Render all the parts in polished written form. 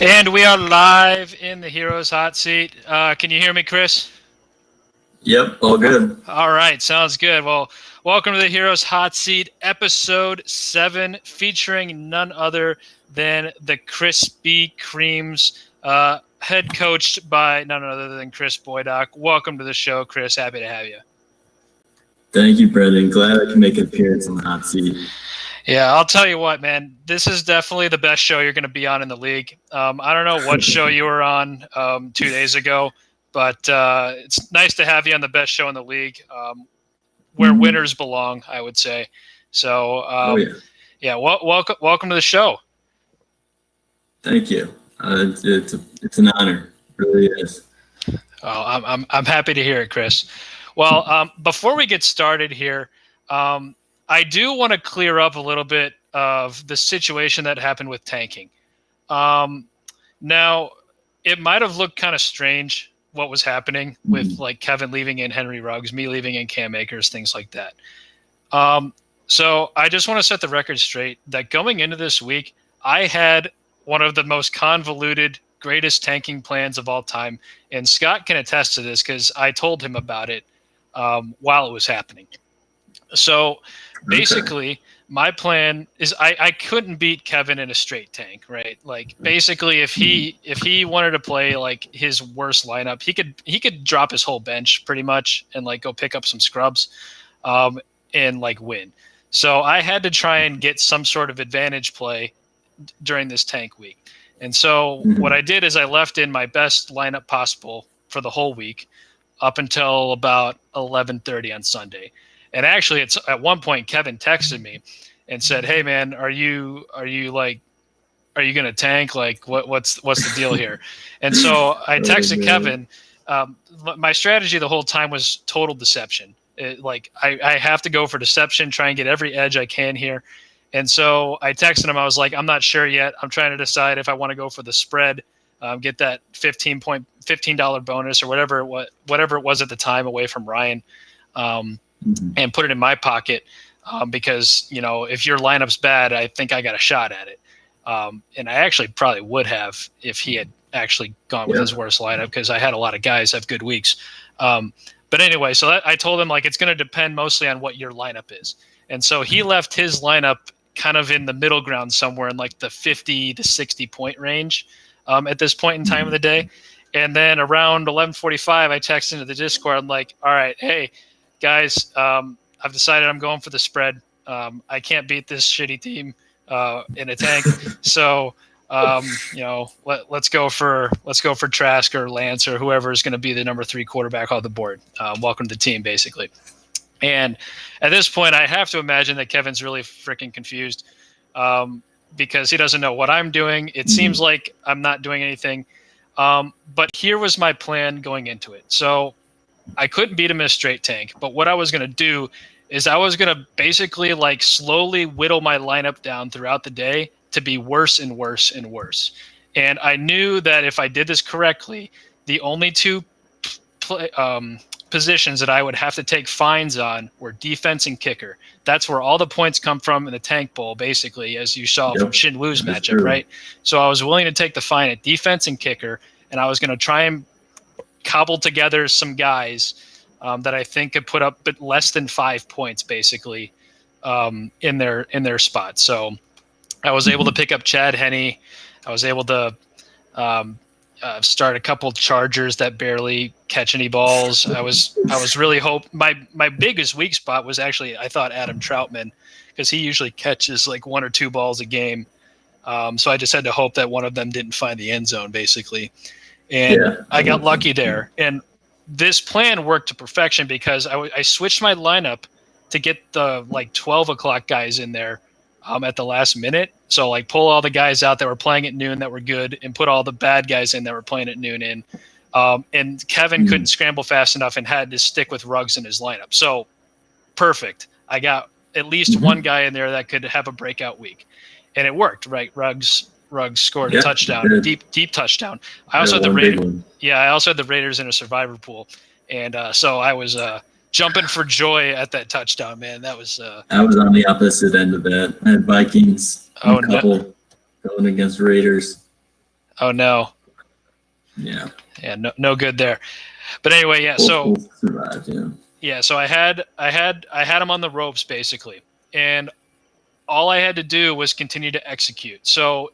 And we are live in the Heroes Hot Seat. Can you hear me, Chris? Yep, all good. All right, sounds good. Well, welcome to the Heroes Hot Seat, episode 7, featuring none other than the Crispy Creams, head coached by none other than Chris Boydock. Welcome to the show, Chris. Happy to have you. Thank you, Brendan. Glad I can make an appearance on the hot seat. Yeah, I'll tell you what, man. This is definitely the best show you're going to be on in the league. I don't know what show you were on 2 days ago, but it's nice to have you on the best show in the league, where winners belong, I would say. So, welcome to the show. Thank you. It's an honor. It really is. Oh, I'm happy to hear it, Chris. Well, before we get started here, I do want to clear up a little bit of the situation that happened with tanking. Now, it might have looked kind of strange what was happening with like Kevin leaving in Henry Ruggs, me leaving in Cam Akers, things like that. So I just want to set the record straight that going into this week, I had one of the most convoluted, greatest tanking plans of all time. And Scott can attest to this because I told him about it while it was happening. So basically, my plan is I couldn't beat Kevin in a straight tank, right? Like basically, if he wanted to play like his worst lineup, he could drop his whole bench pretty much and like go pick up some scrubs, and like win. So I had to try and get some sort of advantage play during this tank week. And so what I did is I left in my best lineup possible for the whole week up until about 11:30 on Sunday. And actually, it's at one point Kevin texted me and said, "Hey man, are you gonna tank? Like, what's the deal here?" And so I texted Kevin. My strategy the whole time was total deception. I have to go for deception, try and get every edge I can here. And so I texted him. I was like, "I'm not sure yet. I'm trying to decide if I want to go for the spread, get that $15 bonus or whatever it was at the time away from Ryan." And put it in my pocket because, if your lineup's bad, I think I got a shot at it. And I actually probably would have if he had actually gone with his worst lineup because I had a lot of guys have good weeks. But anyway, so I told him, like, it's going to depend mostly on what your lineup is. And so he left his lineup kind of in the middle ground somewhere in like the 50 to 60 point range at this point in time of the day. And then around 11:45, I texted into the Discord. I'm like, all right, hey, guys, I've decided I'm going for the spread. I can't beat this shitty team in a tank, so let's go for Trask or Lance or whoever is going to be the number 3 quarterback on the board. Welcome to the team, basically. And at this point, I have to imagine that Kevin's really freaking confused because he doesn't know what I'm doing. It seems like I'm not doing anything, but here was my plan going into it. So I couldn't beat him in a straight tank, but what I was going to do is I was going to basically like slowly whittle my lineup down throughout the day to be worse and worse and worse. And I knew that if I did this correctly, the only two positions that I would have to take fines on were defense and kicker. That's where all the points come from in the tank bowl, basically, as you saw from Shin Wu's matchup, right? So I was willing to take the fine at defense and kicker, and I was going to try and cobble together some guys that I think could put up but less than 5 points basically in their spot. So I was able to pick up Chad Henne. I was able to start a couple Chargers that barely catch any balls. I was really my biggest weak spot was actually I thought Adam Troutman because he usually catches like 1 or 2 balls a game. So I just had to hope that one of them didn't find the end zone basically. And I got lucky there. And this plan worked to perfection because I switched my lineup to get the like 12 o'clock guys in there at the last minute. So like pull all the guys out that were playing at noon that were good and put all the bad guys in that were playing at noon in. And Kevin couldn't scramble fast enough and had to stick with Ruggs in his lineup. So perfect. I got at least one guy in there that could have a breakout week. And it worked, right? Ruggs scored a touchdown, deep touchdown. I also had the Raiders. Yeah, I also had the Raiders in a survivor pool, and so I was jumping for joy at that touchdown, man. That was. I was on the opposite end of that. I had Vikings. Going against Raiders. Oh no. Yeah. Yeah, no good there. But anyway, yeah. So Both survived, yeah. yeah, so I had him on the ropes basically, and all I had to do was continue to execute. So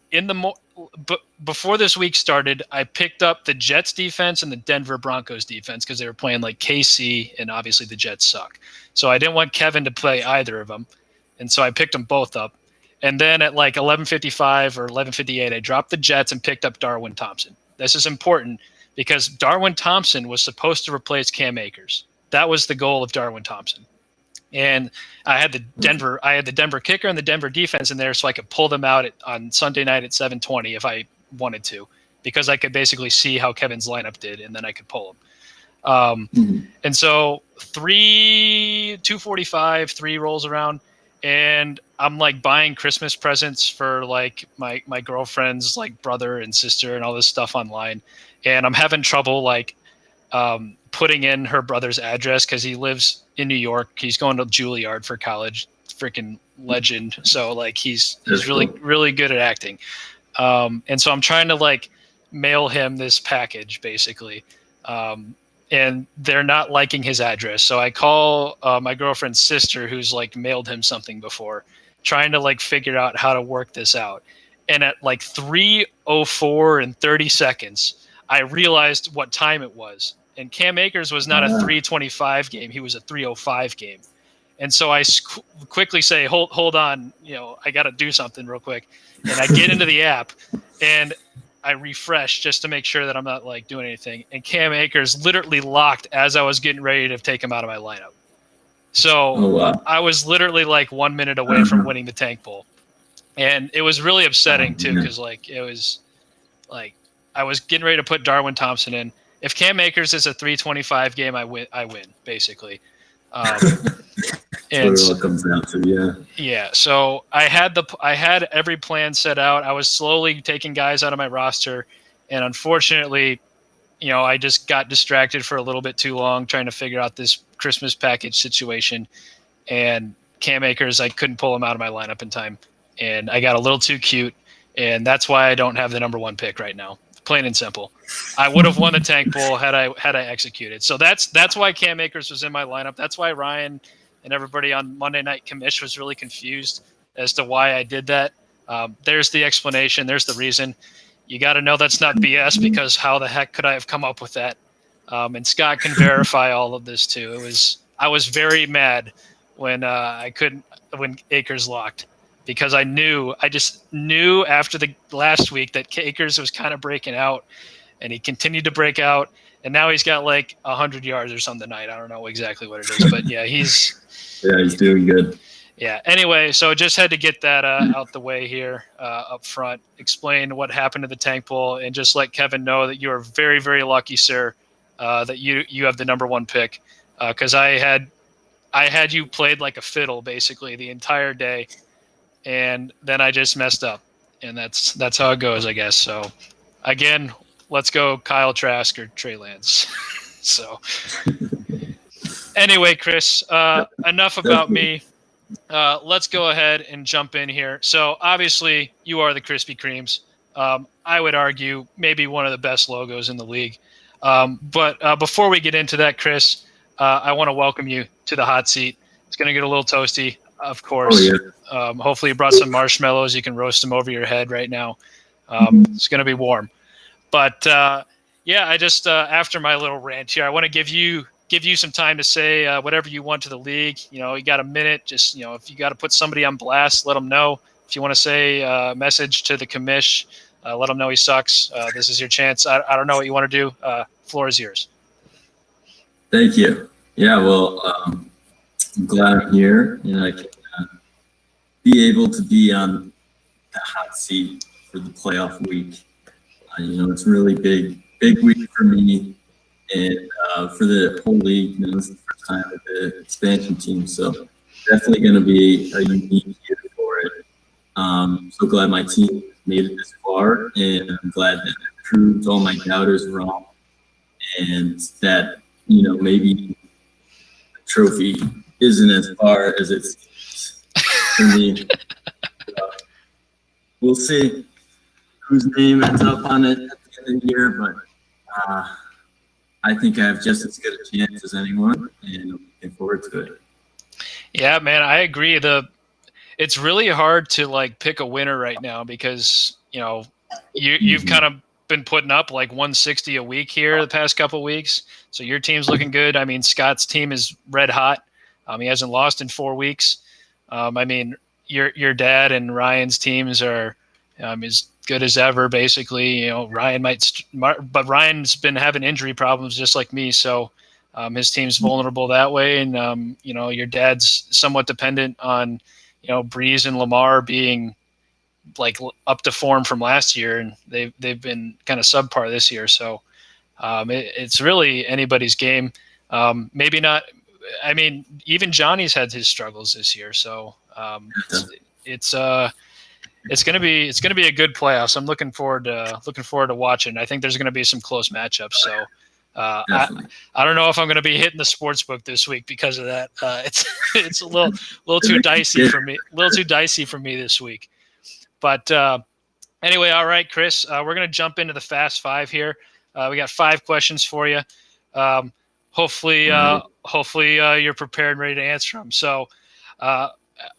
before this week started, I picked up the Jets defense and the Denver Broncos defense because they were playing like KC, and obviously the Jets suck. So I didn't want Kevin to play either of them, and so I picked them both up. And then at like 11:55 or 11:58, I dropped the Jets and picked up Darwin Thompson. This is important because Darwin Thompson was supposed to replace Cam Akers. That was the goal of Darwin Thompson. And I had the Denver kicker and the Denver defense in there, so I could pull them out on Sunday night at 7:20 if I wanted to, because I could basically see how Kevin's lineup did, and then I could pull them. And so 2:45, 3 rolls around, and I'm like buying Christmas presents for like my girlfriend's like brother and sister and all this stuff online, and I'm having trouble like putting in her brother's address because he lives in New York. He's going to Juilliard for college, freaking legend. So like he's really good at acting. And so I'm trying to like mail him this package basically. And they're not liking his address. So I call my girlfriend's sister, who's like mailed him something before, trying to like figure out how to work this out. And at like 3:04 and 30 seconds, I realized what time it was. And Cam Akers was not a 3:25 game; he was a 3:05 game. And so I quickly say, "Hold on, I got to do something real quick." And I get into the app, and I refresh just to make sure that I'm not like doing anything. And Cam Akers literally locked as I was getting ready to take him out of my lineup. So I was literally like 1 minute away from winning the Tank Bowl, and it was really upsetting too because like it was like I was getting ready to put Darwin Thompson in. If Cam Akers is a 3:25 game, I win basically. And what it comes down to, yeah. So I had every plan set out. I was slowly taking guys out of my roster, and unfortunately, I just got distracted for a little bit too long trying to figure out this Christmas package situation. And Cam Akers, I couldn't pull him out of my lineup in time, and I got a little too cute, and that's why I don't have the number 1 pick right now. Plain and simple. I would have won the Tank Bowl had I executed. So that's why Cam Akers was in my lineup. That's why Ryan and everybody on Monday Night Commish was really confused as to why I did that. There's the explanation. There's the reason. You got to know that's not BS, because how the heck could I have come up with that? And Scott can verify all of this too. I was very mad when when Akers locked, because I just knew after the last week that Akers was kind of breaking out, and he continued to break out, and now he's got like 100 yards or something tonight. I don't know exactly what it is, but yeah, he's doing good. Yeah. Anyway, so just had to get that out the way here up front, explain what happened to the Tank Bowl, and just let Kevin know that you are very, very lucky, sir, that you have the number 1 pick, because I had you played like a fiddle basically the entire day. And then I just messed up, and that's how it goes, I guess. So, again, let's go Kyle Trask or Trey Lance. So, anyway, Chris, enough about me. Let's go ahead and jump in here. So, obviously, you are the Krispy Kremes. I would argue maybe one of the best logos in the league. But before we get into that, Chris, I want to welcome you to the hot seat. It's going to get a little toasty, of course. Hopefully you brought some marshmallows. You can roast them over your head right now. It's going to be warm. But I just after my little rant here, I want to give you some time to say whatever you want to the league. You got a minute. Just if you got to put somebody on blast, let them know. If you want to say a message to the commish, let them know he sucks. This is your chance. I don't know what you want to do. Floor is yours. Thank you. Yeah, well, I'm glad I'm here, and I can be able to be on the hot seat for the playoff week. It's a really big week for me and for the whole league. This is the first time with the expansion team, so definitely going to be a unique year for it. So glad my team made it this far, and I'm glad that I proved all my doubters wrong, and that maybe the trophy isn't as far as it's for me. We'll see. whose name ends up on it at the end of the year, but I think I have just as good a chance as anyone, and I'm looking forward to it. Yeah, man, I agree. It's really hard to like pick a winner right now because you've kind of been putting up like 160 a week here the past couple of weeks, so your team's looking good. I mean, Scott's team is red hot. He hasn't lost in 4 weeks. I mean, your dad and Ryan's teams are as good as ever, basically. Ryan but Ryan's been having injury problems just like me, so his team's vulnerable that way. And your dad's somewhat dependent on Breeze and Lamar being like up to form from last year, and they've been kind of subpar this year. So it's really anybody's game. Maybe not. I mean, even Johnny's had his struggles this year, so it's gonna be a good playoffs. I'm looking forward to watching. I think there's gonna be some close matchups. So I don't know if I'm gonna be hitting the sports book this week because of that. It's a little too dicey for me. A little too dicey for me this week. But anyway, all right, Chris, we're gonna jump into the Fast Five here. We got 5 questions for you. Hopefully you're prepared and ready to answer them. So,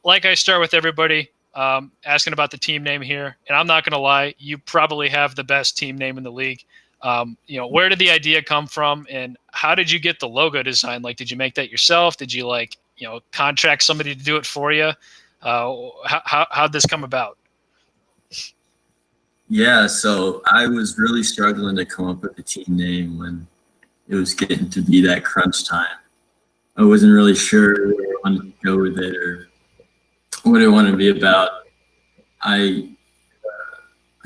like I start with everybody, asking about the team name here, and I'm not going to lie, you probably have the best team name in the league. Where did the idea come from, and how did you get the logo design? Like, did you make that yourself? Did you contract somebody to do it for you? How'd this come about? Yeah, so I was really struggling to come up with a team name when it was getting to be that crunch time. I wasn't really sure where I wanted to go with it or what I wanted to be about. I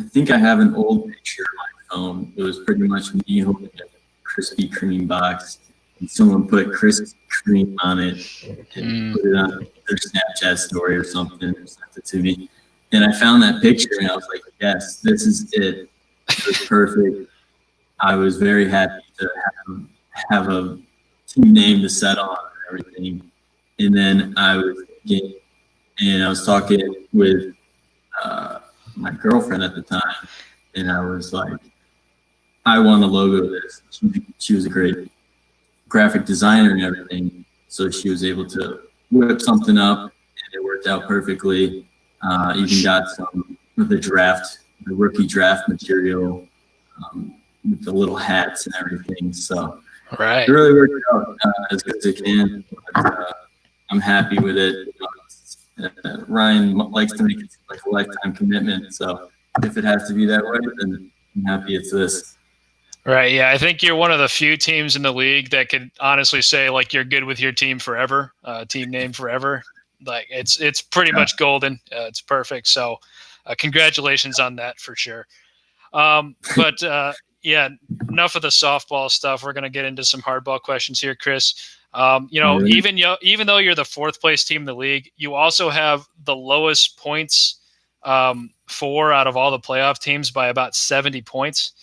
think I have an old picture on my phone. It was pretty much me holding a Krispy Kreme box, and someone put Krispy Kreme on it and put it on their Snapchat story or something and sent it to me. And I found that picture and I was like, yes, this is it. It was perfect. I was very happy to have a team name to set on and everything. And then I was talking with my girlfriend at the time, and I was like, I want a logo of this. She was a great graphic designer and everything, so she was able to whip something up, and it worked out perfectly. Even got some of the rookie draft material with the little hats and everything. So right, it really worked out as good as it can. But, I'm happy with it. Ryan likes to make it like a lifetime commitment. So if it has to be that way, then I'm happy it's this. Right. Yeah. I think you're one of the few teams in the league that could honestly say like you're good with your team forever, team name forever. Like it's pretty much golden. It's perfect. So congratulations on that for sure. But yeah, enough of the softball stuff. We're going to get into some hardball questions here, Chris. Even though you're the 4th place team in the league, you also have the lowest points for out of all the playoff teams by about 70 points.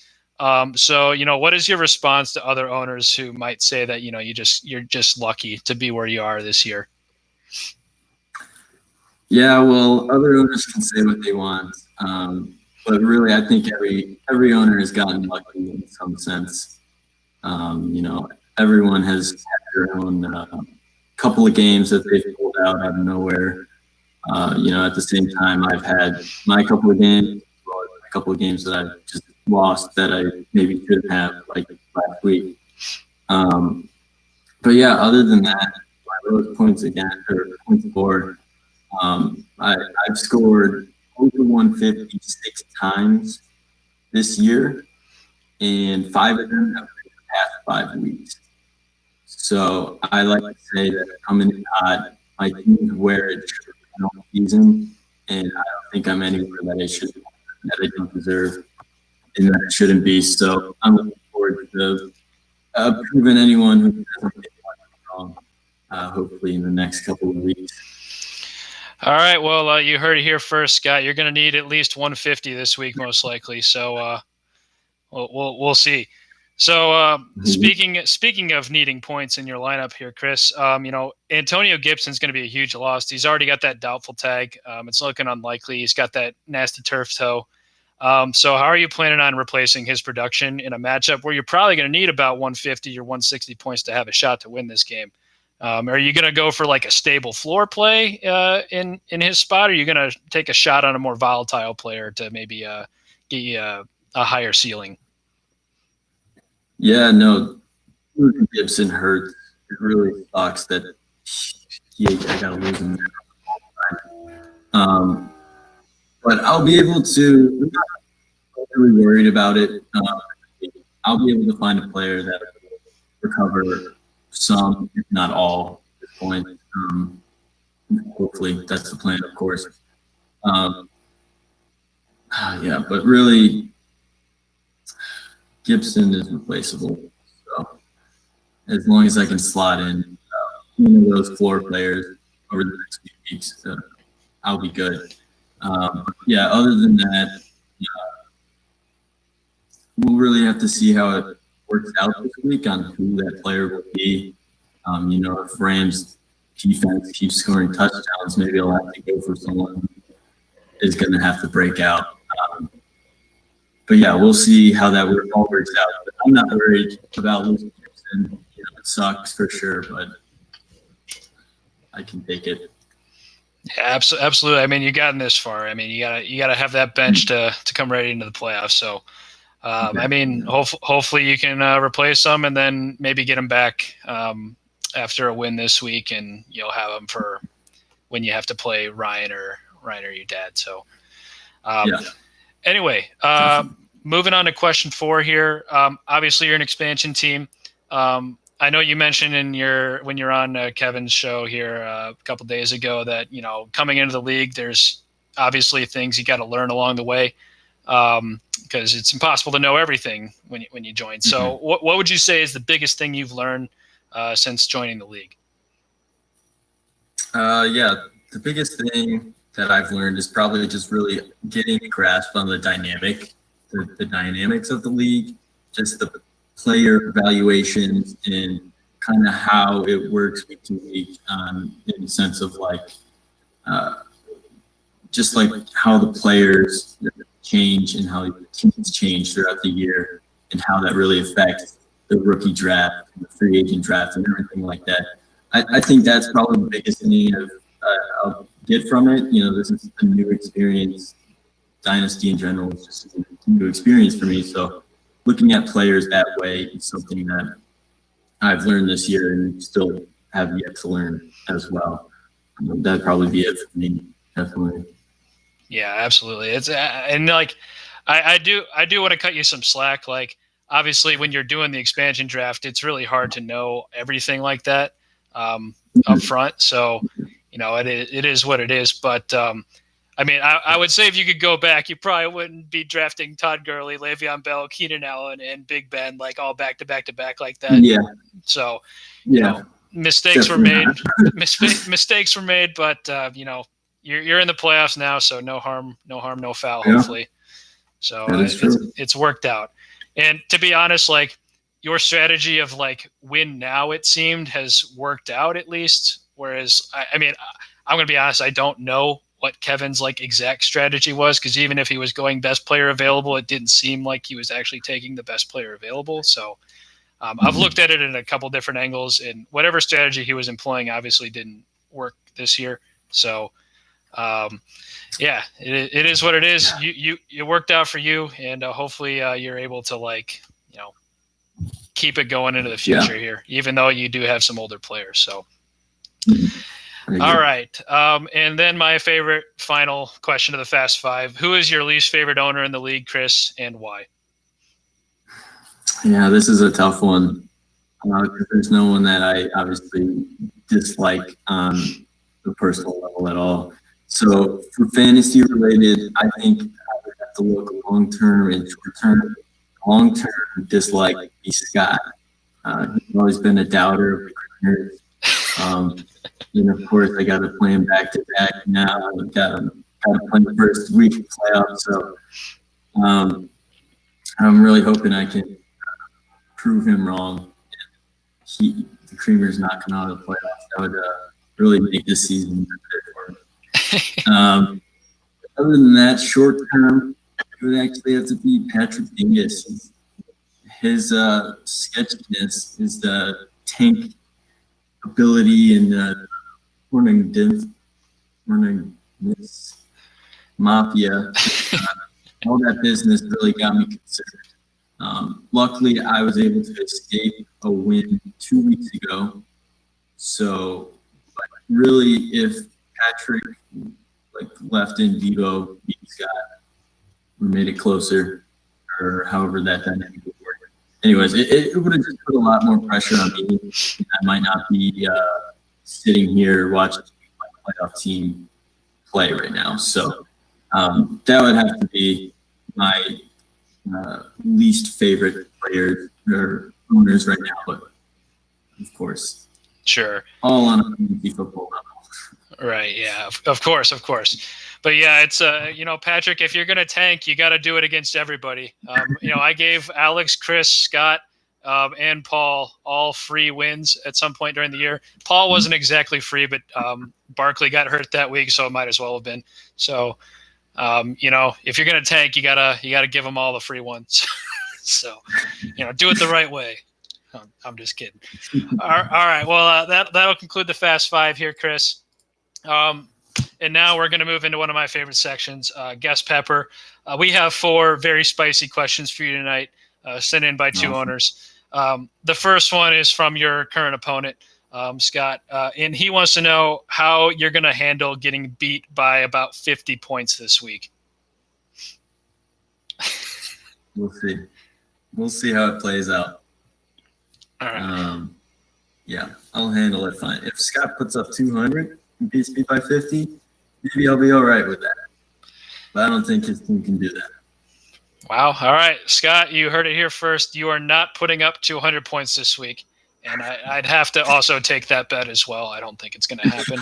So what is your response to other owners who might say that you're just lucky to be where you are this year? Yeah, well, other owners can say what they want, but really, I think every owner has gotten lucky in some sense. Everyone has had their own couple of games that they've pulled out of nowhere. At the same time, I've had my couple of games, well, a couple of games that I've just lost that I maybe should have, like last week. But yeah, other than that, my lowest points again, or points for, I've scored over 156 times this year, and 5 of them have been the past 5 weeks. So I like to say that coming in hot, my team's where it should be all season, and I don't think I'm anywhere that I don't deserve, and that it shouldn't be. So I'm looking forward to proving anyone who hasn't been wrong, hopefully in the next couple of weeks. All right. Well, you heard it here first, Scott. You're going to need at least 150 this week, most likely. So we'll see. So speaking of needing points in your lineup here, Chris, Antonio Gibson's going to be a huge loss. He's already got that doubtful tag. It's looking unlikely. He's got that nasty turf toe. So how are you planning on replacing his production in a matchup where you're probably going to need about 150 or 160 points to have a shot to win this game? Are you going to go for like a stable floor play in his spot, or are you going to take a shot on a more volatile player to maybe get you a higher ceiling? Yeah, no, Gibson hurts. It really sucks that I got to lose him. But I'll be able to. I'm not really worried about it. I'll be able to find a player that will recover some, if not all, at this point. Hopefully, that's the plan, of course. Yeah, but really, Gibson is replaceable. So as long as I can slot in one of those floor players over the next few weeks, I'll be good. Yeah, other than that, we'll really have to see how it works out this week on who that player will be. If Rams defense keeps scoring touchdowns, maybe I'll have to go for someone who is going to have to break out. But yeah, we'll see how that all works out. But I'm not worried about losing Gibson. It sucks for sure, but I can take it. Yeah, absolutely. I mean, you gotten this far. I mean, you gotta have that bench to come ready into the playoffs. So, I mean, hopefully you can replace them and then maybe get them back after a win this week, and you'll have them for when you have to play Ryan or your dad. So, anyway, moving on to question 4 here. Obviously, you're an expansion team. I know you mentioned when you're on Kevin's show here a couple days ago that coming into the league, there's obviously things you got to learn along the way because it's impossible to know everything when you join. So, what would you say is the biggest thing you've learned since joining the league? Yeah, the biggest thing that I've learned is probably just really getting a grasp on the dynamics of the league, just the player evaluations and kind of how it works week to week in the sense of just like how the players change and how teams change throughout the year and how that really affects the rookie draft and the free agent draft and everything like that. I think that's probably the biggest thing I'll get from it. This is a new experience. Dynasty in general is just a new experience for me. So looking at players that way is something that I've learned this year and still have yet to learn as well. That'd probably be it for me, definitely. Yeah, absolutely. It's and like I do want to cut you some slack. Like obviously, when you're doing the expansion draft, it's really hard to know everything like that up front. So it is what it is. But I mean, I would say if you could go back, you probably wouldn't be drafting Todd Gurley, Le'Veon Bell, Keenan Allen, and Big Ben like all back to back to back like that. Yeah. So mistakes Definitely were made. Mistakes were made, but you're in the playoffs now, so no harm, no foul. Yeah. Hopefully, so it's worked out. And to be honest, like your strategy of like win now, it seemed has worked out at least. Whereas I mean, I'm gonna be honest, I don't know what Kevin's like exact strategy was, because even if he was going best player available, it didn't seem like he was actually taking the best player available. So I've looked at it in a couple different angles, and whatever strategy he was employing obviously didn't work this year. So yeah, it is what it is. You worked out for you, and hopefully you're able to keep it going into the future here, even though you do have some older players. So. All right. And then my favorite final question of the Fast Five. Who is your least favorite owner in the league, Chris, and why? Yeah, this is a tough one. There's no one that I obviously dislike on the personal level at all. So for fantasy related, I think I would have to look long-term and short-term. Long-term dislike B. Scott. He's always been a doubter of the Criminals. Of course, I got to play him back to back now. I got to play the first week of playoffs. So I'm really hoping I can prove him wrong. The Creamer's not coming out of the playoffs. That would really make this season better for him. Other than that, short term, it would actually have to be Patrick Dingus. His sketchiness, his tank ability, and morning this mafia, all that business really got me considered. Luckily, I was able to escape a win 2 weeks ago. So, but really, if Patrick left in Devo, beat Scott, or made it closer, or however that dynamic would work. Anyways, it would have just put a lot more pressure on me. I might not be sitting here watching my playoff team play right now. So that would have to be my least favorite players or owners right now. But of course, sure, all on a fantasy football level. Right. Yeah. Of course. But yeah, it's Patrick, if you're gonna tank, you got to do it against everybody. I gave Alex, Chris, Scott, and Paul all free wins at some point during the year. Paul wasn't exactly free, but Barkley got hurt that week, so it might as well have been. So, if you're gonna tank, you gotta give them all the free ones. So, do it the right way. I'm just kidding. All right. Well, that'll conclude the Fast Five here, Chris. And now we're going to move into one of my favorite sections, Guest Pepper. We have 4 very spicy questions for you tonight, sent in by 2 owners. The first one is from your current opponent, Scott, and he wants to know how you're going to handle getting beat by about 50 points this week. We'll see. We'll see how it plays out. All right. Yeah, I'll handle it fine. If Scott puts up 200 and beats me by 50, maybe I'll be all right with that. But I don't think his team can do that. Wow. All right, Scott, you heard it here first. You are not putting up 200 points this week. And I'd have to also take that bet as well. I don't think it's going to happen.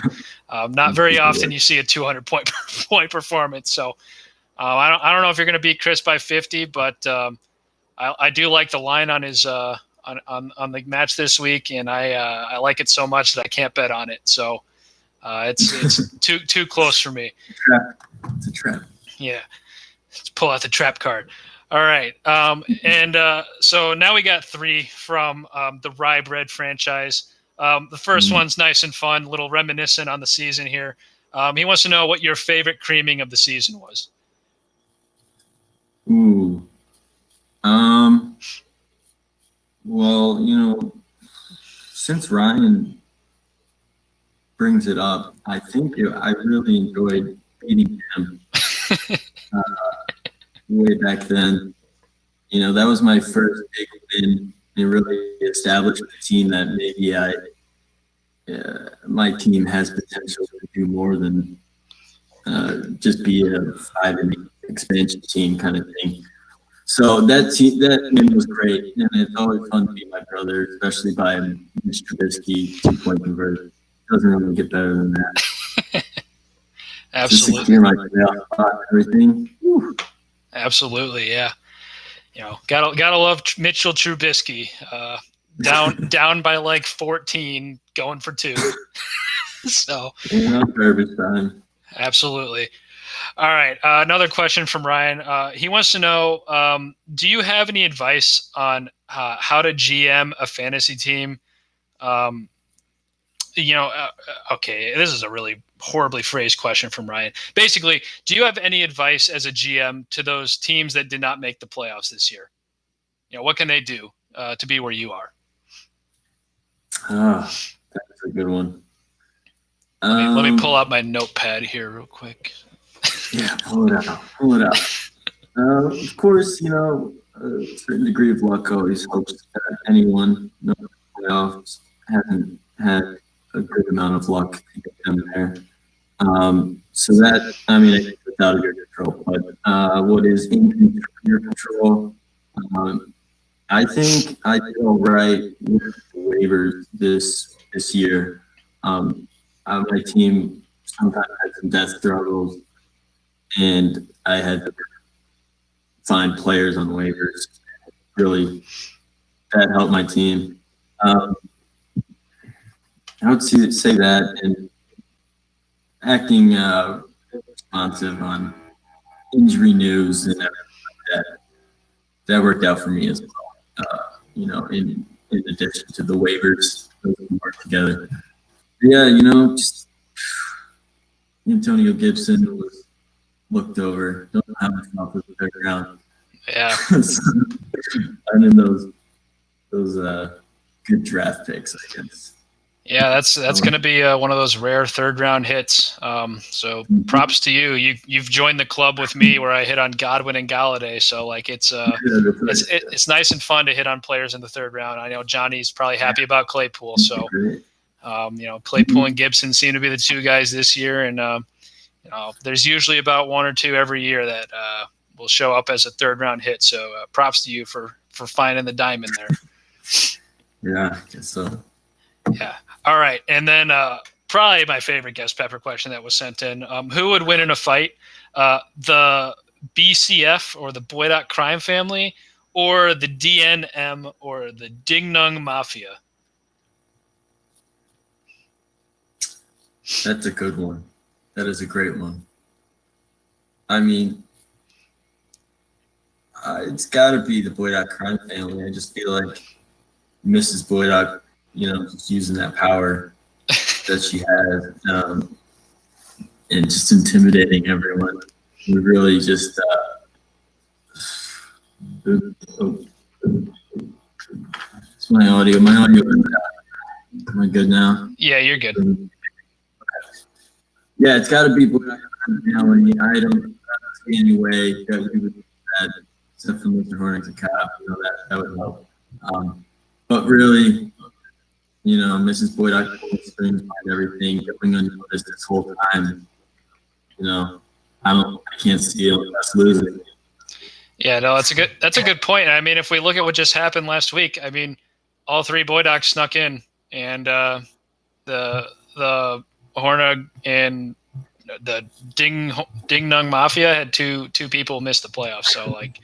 Not very often you see a 200-point performance. So I don't know if you're going to beat Chris by 50, but I do like the line on his on the match this week, and I like it so much that I can't bet on it. So it's too close for me. It's a trap. Yeah, let's pull out the trap card. All right, so now we got 3 from the Rye Bread franchise. The first one's nice and fun, a little reminiscent on the season here. He wants to know what your favorite creaming of the season was. Ooh. Well, since Ryan brings it up, I think I really enjoyed beating him way back then. That was my first big win. It really established the team that maybe my team has potential to do more than just be a 5-8 expansion team kind of thing. So that win was great, and it's always fun to beat my brother, especially by Mitch Trubisky 2-point conversion. Doesn't really get better than that. Absolutely. Just secure my playoff spot and everything. Whew. Absolutely, yeah. Gotta love Mitchell Trubisky. Down by like 14, going for 2. So garbage time. Absolutely. All right. Another question from Ryan. He wants to know, do you have any advice on how to GM a fantasy team? Okay, this is a really horribly phrased question from Ryan. Basically, do you have any advice as a GM to those teams that did not make the playoffs this year? What can they do to be where you are? That's a good one. Let me pull out my notepad here real quick. Yeah, pull it out. Of course, a certain degree of luck always helps anyone. No playoffs hasn't had a good amount of luck to get them there. So that, I think it's out of your control. But what is in your control, I think I did all right with the waivers this year. My team sometimes had some death struggles, and I had to find players on waivers. Really, that helped my team. I would say that, and acting responsive on injury news and that worked out for me as well. In addition to the waivers, those work together. Yeah, just Antonio Gibson was looked over. Don't know how much off the third round. Yeah. I mean those good draft picks, I guess. Yeah, that's going to be one of those rare third-round hits. So props to you. You've joined the club with me where I hit on Godwin and Galladay. So like it's nice and fun to hit on players in the third round. I know Johnny's probably happy about Claypool. So Claypool and Gibson seem to be the two guys this year, and there's usually about one or two every year that will show up as a third-round hit. So props to you for finding the diamond there. Yeah, I guess so. Yeah. All right. And then probably my favorite guest pepper question that was sent in. Who would win in a fight? The BCF or the Kreme family, or the DNM or the Ding Nung Mafia? That's a good one. That is a great one. I mean, it's got to be the Kreme family. I just feel like Mrs. Boydock, just using that power that she has, and just intimidating everyone. We really just it's my audio. Am I good now? Yeah, you're good. Yeah, it's got to be Boydock family. I don't see any way that we would do that, except for Mr. Hornick's a cop. That would help. But really, Mrs. Boydock strings behind everything, going unnoticed this whole time. I can't see us losing. Yeah, no, that's a good point. I mean, if we look at what just happened last week, I mean, all three Boydocks snuck in, and the Hornig and the Ding Nung Mafia had two people miss the playoffs. So like,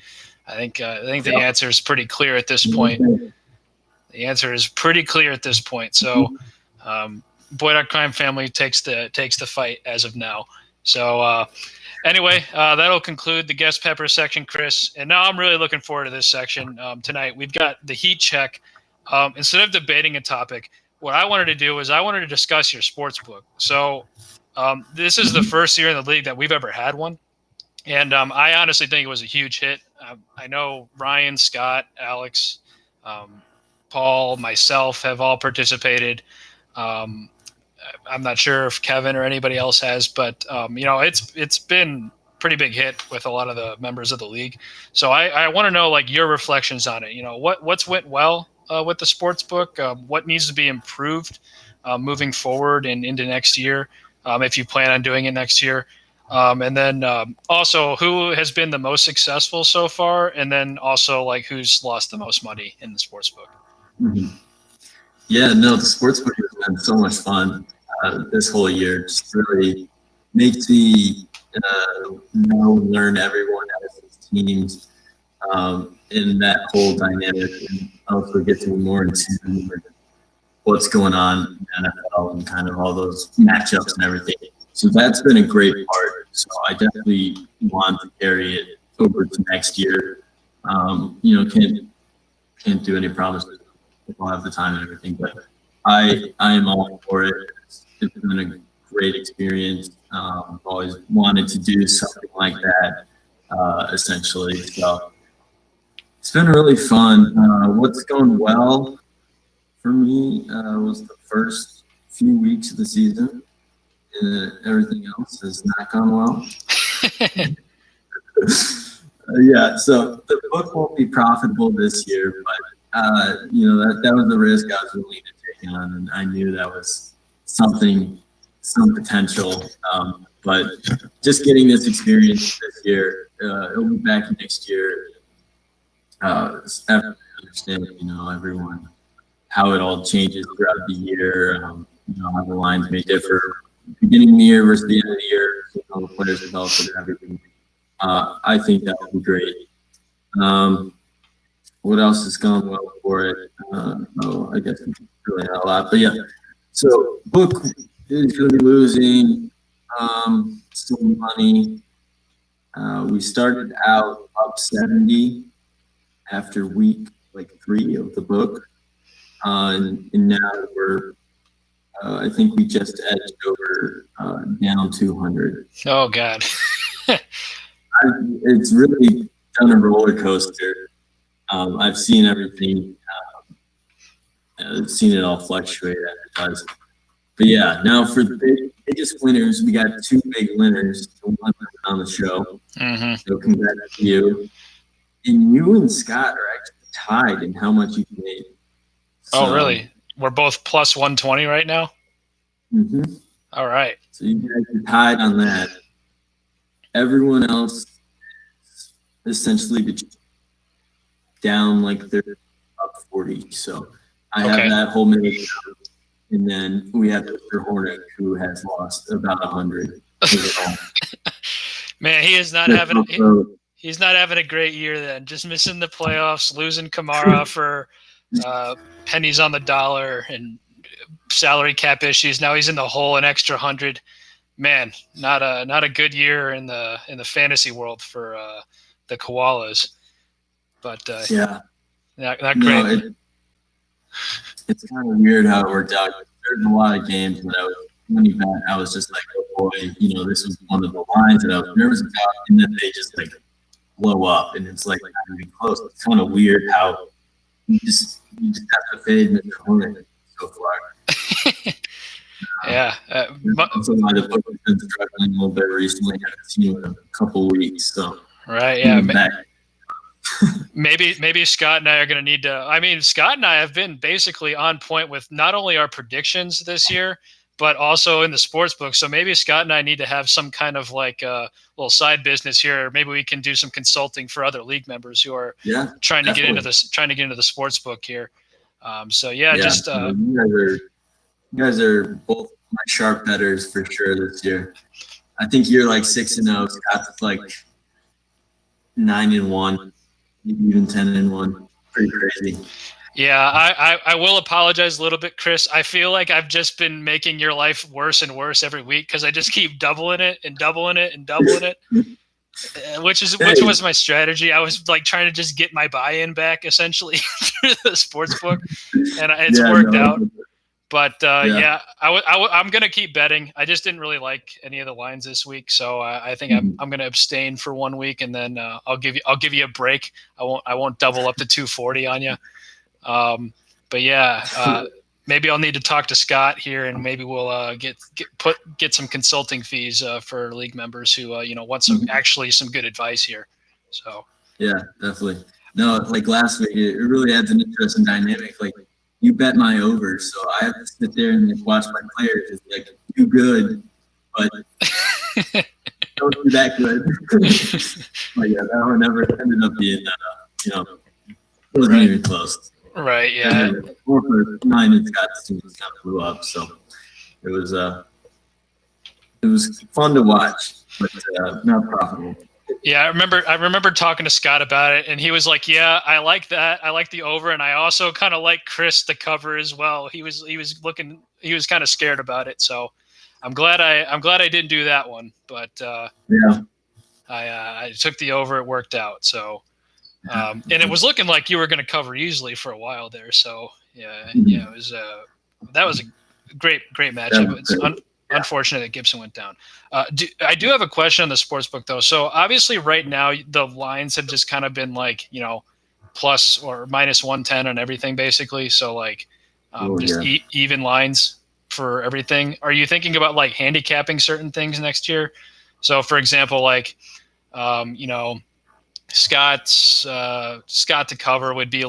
I think the answer is pretty clear at this point. The answer is pretty clear at this point. So, Boydock Kreme family takes the fight as of now. So, anyway, that'll conclude the guest pepper section, Chris. And now I'm really looking forward to this section tonight. We've got the heat check. Instead of debating a topic, what I wanted to do is I wanted to discuss your sports book. So, this is the first year in the league that we've ever had one. And I honestly think it was a huge hit. I know Ryan, Scott, Alex, Paul, myself have all participated. I'm not sure if Kevin or anybody else has, but it's been a pretty big hit with a lot of the members of the league. So I want to know like your reflections on it. What's went well with the sports book, what needs to be improved moving forward and into next year, if you plan on doing it next year. And then also who has been the most successful so far, and then also like who's lost the most money in the sports book. Mm-hmm. Yeah, no, the sports book has been so much fun this whole year. Just really makes me know and learn everyone else's teams in that whole dynamic, and also get to be more in tune with what's going on in the NFL and kind of all those matchups and everything. So that's been a great part. So I definitely want to carry it over to next year. Can't do any promises if I'll have the time and everything, but I am all for it. It's been a great experience. I've always wanted to do something like that, essentially. So it's been really fun. What's going well for me was the first few weeks of the season. Everything else has not gone well. Yeah, so the book won't be profitable this year, but that was the risk I was willing to take on, and I knew that was some potential. But just getting this experience this year, it'll be back next year. After understanding, everyone, how it all changes throughout the year, how the lines may differ beginning of the year versus the end of the year, how the players develop and everything. I think that would be great. What else has gone well for it? I guess really not a lot, but yeah. So book is going to be losing some money. We started out up 70 after week 3 of the book, and now we're. I think we just edged over down 200. Oh God. It's really done a roller coaster. I've seen everything. I've seen it all fluctuate as it does. But yeah, now for the biggest winners, we got 2 big winners on the show. Mm-hmm. So congrats to you. And you and Scott are actually tied in how much you made. Oh, really? We're both plus 120 right now? Mm-hmm. All right. So you guys are tied on that. Everyone else is essentially down they're up 40. So I have that whole minute. And then we have Mr. Hornick, who has lost about 100. Man, he is not having he's not having a great year then. Just missing the playoffs, losing Kamara for pennies on the dollar and salary cap issues. Now he's in the hole an extra 100. Man, not a good year in the fantasy world for the Koalas. But yeah, not great. It's kind of weird how it worked out. There's a lot of games that I was just like, oh boy, this was one of the lines that I was nervous about, and then they just blow up, and it's not even close. It's kind of weird how you just have to fade Mr. Hornick so far. Yeah. That's why the book has been struggling a little bit recently. I haven't seen it in a couple of weeks. So right, yeah. Maybe Scott and I are going to need to. I mean, Scott and I have been basically on point with not only our predictions this year, but also in the sports book. So maybe Scott and I need to have some kind of little side business here. Maybe we can do some consulting for other league members who are trying to get into the sports book here. Just you guys are both my sharp bettors for sure this year. I think you're 6-0. Scott's 9-1. Even 10-1, pretty crazy. Yeah, I will apologize a little bit, Chris. I feel like I've just been making your life worse and worse every week because I just keep doubling it and doubling it and doubling it, which was my strategy. I was trying to just get my buy-in back essentially through the sports book, and it's worked out. But I'm gonna keep betting. I just didn't really like any of the lines this week, so I think I'm gonna abstain for 1 week, and then I'll give you a break. I won't double up to 240 on you. Maybe I'll need to talk to Scott here, and maybe we'll get some consulting fees for league members who want some good advice here. So yeah, definitely. No, last week, it really adds an interesting dynamic. You bet my over, so I have to sit there and watch my players do good, but don't do that good. But yeah, that one never ended up being it wasn't even close. Right. Yeah. 4 for 9 and Scott's team kind of blew up, so it was fun to watch, but not profitable. Yeah, I remember talking to Scott about it, and he was like, "Yeah, I like that. I like the over, and I also kind of like Chris to cover as well." He was kind of scared about it, so I'm glad I didn't do that one. But I took the over. It worked out. So, and it was looking like you were going to cover easily for a while there. So it was that was a great matchup. It's unfortunate that Gibson went down. I do have a question on the sportsbook though. So obviously right now the lines have just kind of been plus or minus 110 on everything basically. So even lines for everything. Are you thinking about handicapping certain things next year? So for example, Scott to cover would be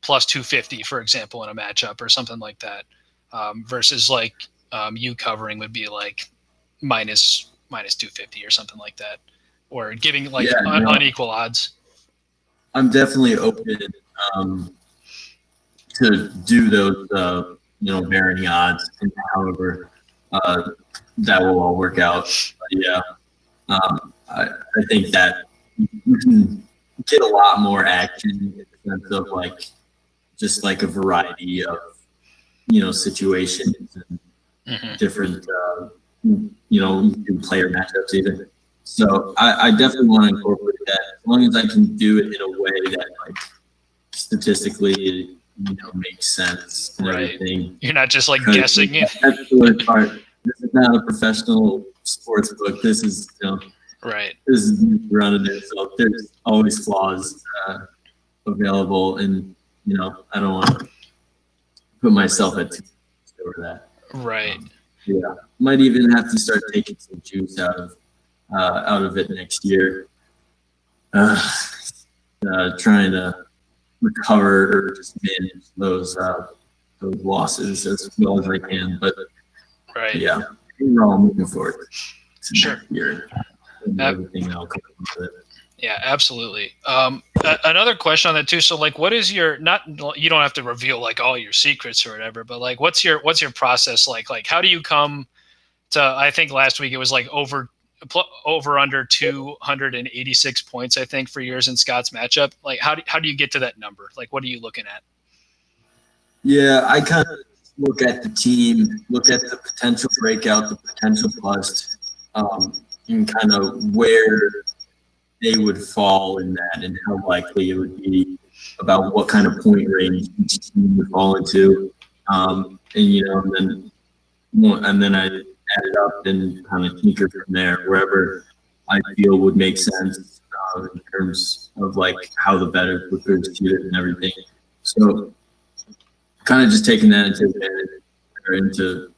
plus 250, for example, in a matchup or something like that. Versus you covering would be minus 250 or something like that, or giving unequal odds. I'm definitely open to do those varying odds, and however that will all work out. But I think that you can get a lot more action in the sense of just a variety of situations and different player matchups even. So I definitely want to incorporate that as long as I can do it in a way that like statistically, makes sense and Right. everything. You're not just like guessing it. That's the worst part. This is not a professional sports book. This is, Right. this is running it. So there's always flaws available, and I don't want to put myself at too much over that. Right. Yeah, might even have to start taking some juice out of it next year. Trying to recover or just manage those losses as well as I can. But right. Yeah, we're all moving forward to Sure. next year and everything else. Yeah, absolutely. Another question on that too. So like, what is your, not, you don't have to reveal like all your secrets or whatever, but like, what's your process like? Like, how do you come to, I think last week it was like over under 286 points, I think, for yours and Scott's matchup. Like, how do you get to that number? Like, what are you looking at? Yeah, I kind of look at the team, look at the potential breakout, the potential bust, and kind of where they would fall in that and how likely it would be, about what kind of point range each team would fall into. And then I add it up and kind of tinker from there, wherever I feel would make sense in terms of like how the better would execute it and everything. So kind of just taking that into advantage or into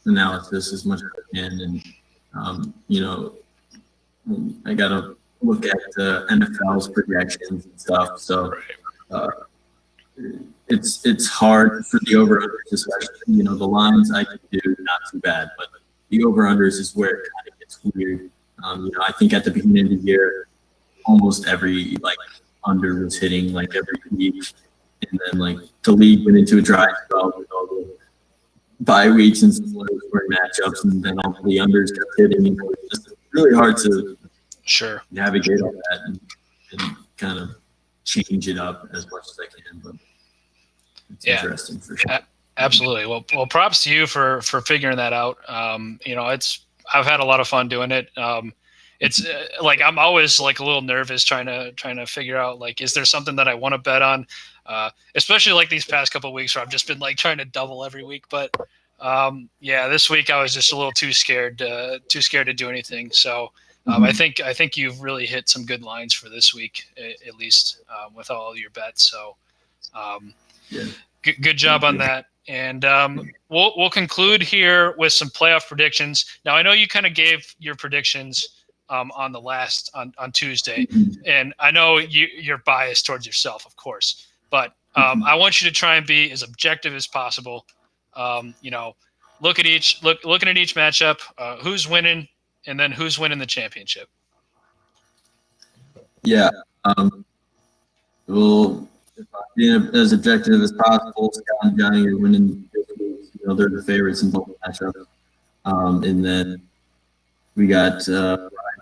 analysis as much as I can, and I gotta look at the NFL's projections and stuff. So it's hard for the over-unders, especially. The lines I can do not too bad, but the over-unders is where it kind of gets weird. I think at the beginning of the year, almost every under was hitting every week, and then the league went into a dry spell with all the bye weeks and some low scoring matchups, and then all the unders kept hitting. It's just really hard to navigate all that and kind of change it up as much as I can. But it's interesting for sure. Absolutely. Well, props to you for figuring that out. I've had a lot of fun doing it. It's I'm always a little nervous trying to figure out is there something that I want to bet on, especially these past couple of weeks where I've just been trying to double every week. But this week I was just a little too scared to do anything. So I think you've really hit some good lines for this week, at least with all your bets. So good job on that. And we'll conclude here with some playoff predictions. Now, I know you kind of gave your predictions on Tuesday, and I know you're biased towards yourself, of course. But I want you to try and be as objective as possible. Looking at each matchup, who's winning, and then who's winning the championship. Yeah. Well, being as objective as possible, Scott and Johnny are winning this week. They're the favorites in both matchups. And then we got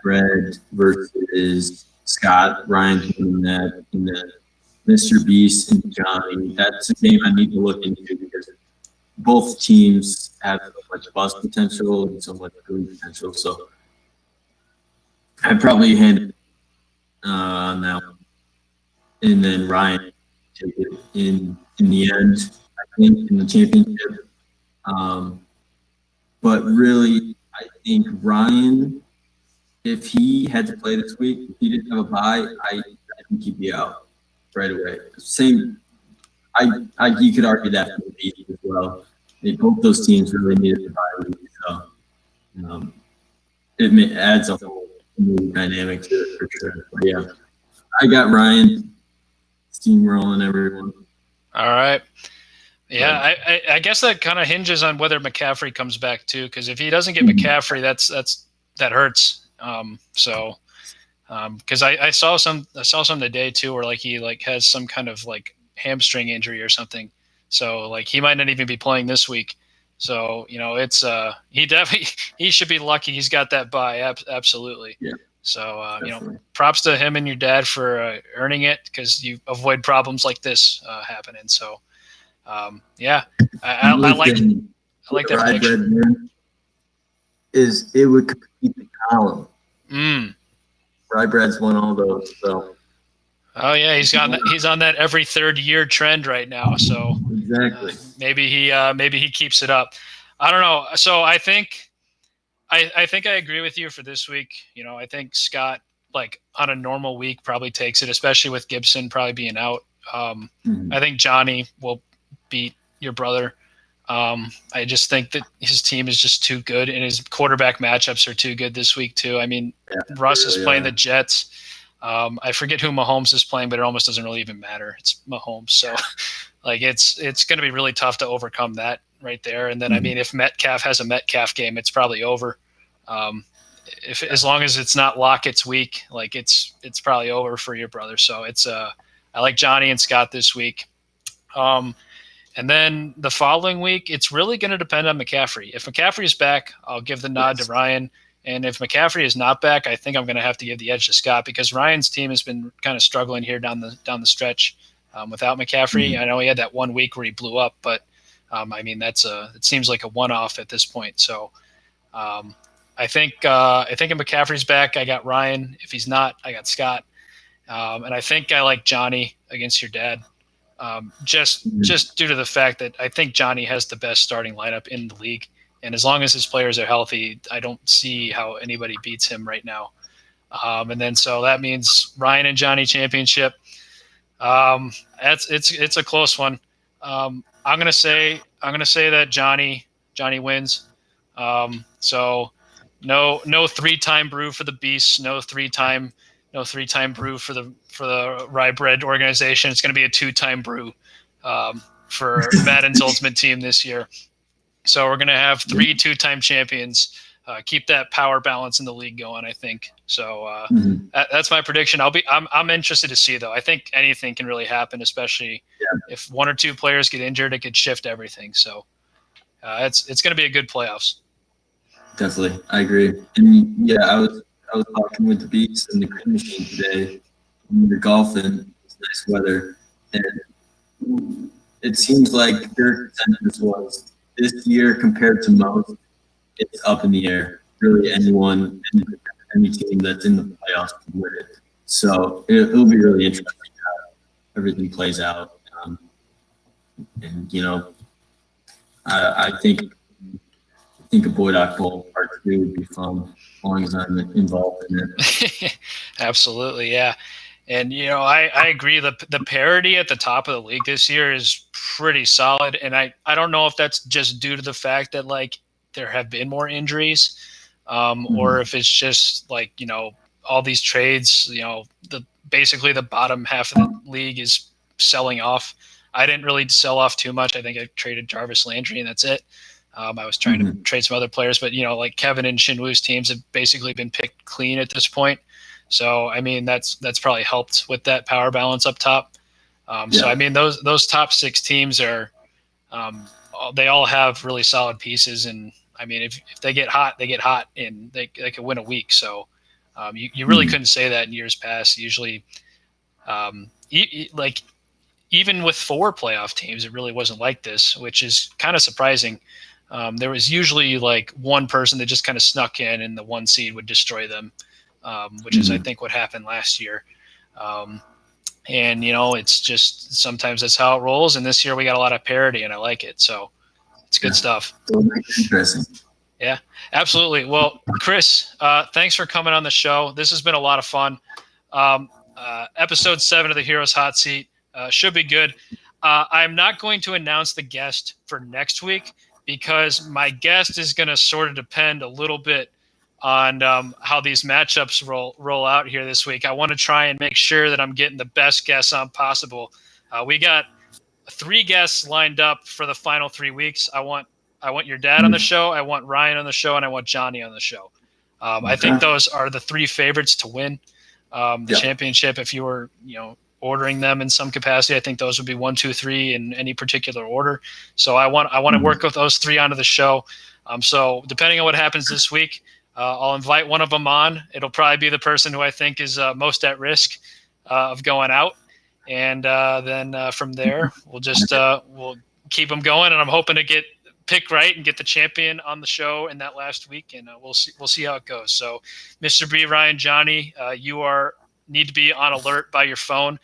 Red versus Scott. Ryan's winning that. And then Mr. Beast and Johnny. That's a game I need to look into because both teams have so much bust potential and so much good potential. So I'd probably hand it on that one. And then Ryan take it in the end, I think, in the championship. But really, I think Ryan, if he had to play this week, if he didn't have a bye, I think he'd be out right away. Same, you could argue that for the Beast as well. Both those teams really needed the bye week, so it adds a whole new dynamic to it for sure. But yeah, I got Ryan steamrolling everyone. All right. Yeah, I guess that kind of hinges on whether McCaffrey comes back too, because if he doesn't get McCaffrey, that hurts. Because I saw some today too, where he has some kind of hamstring injury or something. So he might not even be playing this week. So it's he should be lucky he's got that bye. Absolutely. Yeah. So props to him and your dad for earning it, because you avoid problems like this happening. So I like that prediction. It would complete the column. Rye Bread's won all those. So. Oh yeah, he's on that every third year trend right now. So exactly. Maybe he keeps it up. I don't know. So I think I agree with you for this week. I think Scott, like on a normal week, probably takes it, especially with Gibson probably being out. I think Johnny will beat your brother. I just think that his team is just too good, and his quarterback matchups are too good this week too. I mean, Russ is playing the Jets. I forget who Mahomes is playing, but it almost doesn't really even matter. It's Mahomes, so like it's going to be really tough to overcome that right there. And then I mean, if Metcalf has a Metcalf game, it's probably over. If as long as it's not Lockett's week, like it's probably over for your brother. So I like Johnny and Scott this week. And then the following week, it's really going to depend on McCaffrey. If McCaffrey is back, I'll give the nod to Ryan. And if McCaffrey is not back, I think I'm going to have to give the edge to Scott because Ryan's team has been kind of struggling here down the stretch without McCaffrey. I know he had that 1 week where he blew up, but I mean it seems like a one-off at this point. So I think if McCaffrey's back, I got Ryan. If he's not, I got Scott. And I think I like Johnny against your dad. Just due to the fact that I think Johnny has the best starting lineup in the league. And as long as his players are healthy, I don't see how anybody beats him right now. And then so that means Ryan and Johnny championship. It's a close one. I'm gonna say that Johnny wins. So no 3-time brew for the Beast. No three-time brew for the Rye Bread organization. It's going to be a 2-time brew for Madden's Ultimate Team this year. So we're going to have 3 2-time champions. Keep that power balance in the league going, I think. So that's my prediction. I'm interested to see though. I think anything can really happen, especially if 1 or 2 players get injured. It could shift everything. So it's going to be a good playoffs. Definitely, I agree. And I was talking with the Beats and the Kreme machine today. We were golfing. It's nice weather, and it seems like their consensus was this year compared to most, it's up in the air. Really, any team that's in the playoffs can win it. So it'll be really interesting how everything plays out. I think a Boydock Bowl Part 2 would be fun as long as I'm involved in it. Absolutely, yeah. And, I agree. The parity at the top of the league this year is pretty solid. And I don't know if that's just due to the fact that, like, there have been more injuries or if it's just, like, all these trades, basically the bottom half of the league is selling off. I didn't really sell off too much. I think I traded Jarvis Landry and that's it. I was trying to trade some other players, but, like Kevin and Shinwoo's teams have basically been picked clean at this point. So, I mean, that's probably helped with that power balance up top. So, I mean, those top 6 teams are they all have really solid pieces. And, I mean, if they get hot, and they could win a week. So, you really couldn't say that in years past. Usually, even with 4 playoff teams, it really wasn't like this, which is kind of surprising. There was usually like one person that just kind of snuck in and the 1 seed would destroy them. Which is, I think, what happened last year. And, it's just sometimes that's how it rolls. And this year we got a lot of parity, and I like it. So it's good stuff. Interesting. Yeah, absolutely. Well, Chris, thanks for coming on the show. This has been a lot of fun. Episode 7 of the Heroes Hot Seat should be good. I'm not going to announce the guest for next week because my guest is going to sort of depend a little bit on how these matchups roll out here this week. I want to try and make sure that I'm getting the best guests on possible. We got 3 guests lined up for the final 3 weeks. I want your dad on the show, I want Ryan on the show, and I want Johnny on the show. I think those are the 3 favorites to win the championship. If you were, ordering them in some capacity, I think those would be 1, 2, 3 in any particular order. So I want to work with those 3 onto the show. So depending on what happens this week, I'll invite one of them on. It'll probably be the person who I think is most at risk of going out. And then from there, we'll just we'll keep them going. And I'm hoping to get pick right and get the champion on the show in that last week, and we'll see how it goes. So, Mr. B, Ryan, Johnny, you need to be on alert by your phone.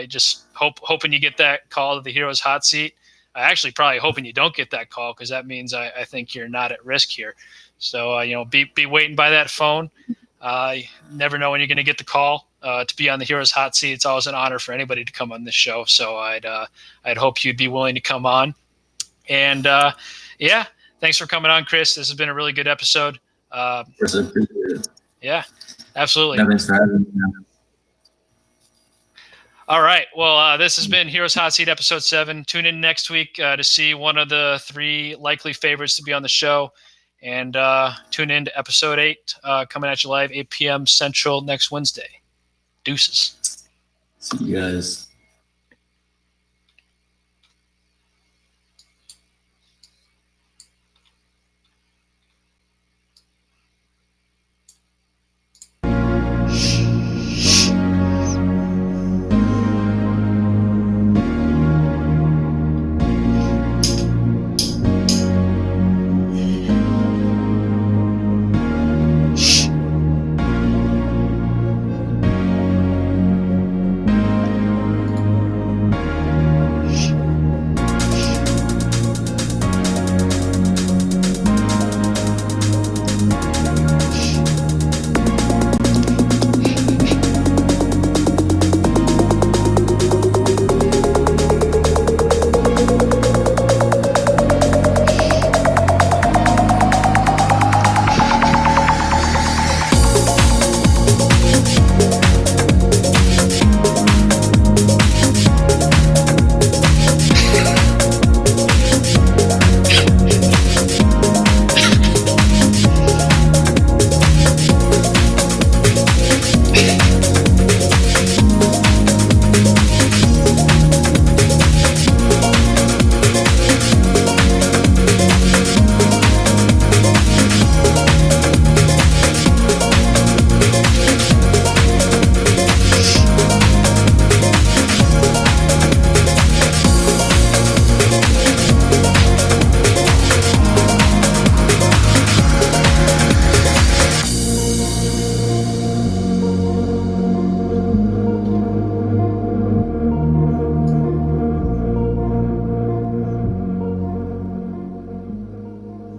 Just hoping you get that call to the Heroes Hot Seat. Actually, probably hoping you don't get that call, because that means I think you're not at risk here. So be waiting by that phone. You never know when you're going to get the call to be on the Heroes Hot Seat. It's always an honor for anybody to come on this show. So I'd hope you'd be willing to come on. And yeah, thanks for coming on, Chris. This has been a really good episode. Chris, I appreciate it. Yeah, absolutely. Yeah, thanks for having me. All right. Well, this has been Heroes Hot Seat episode 7. Tune in next week to see one of the 3 likely favorites to be on the show. And tune in to episode 8 coming at you live 8 p.m. Central next Wednesday. Deuces. See you guys.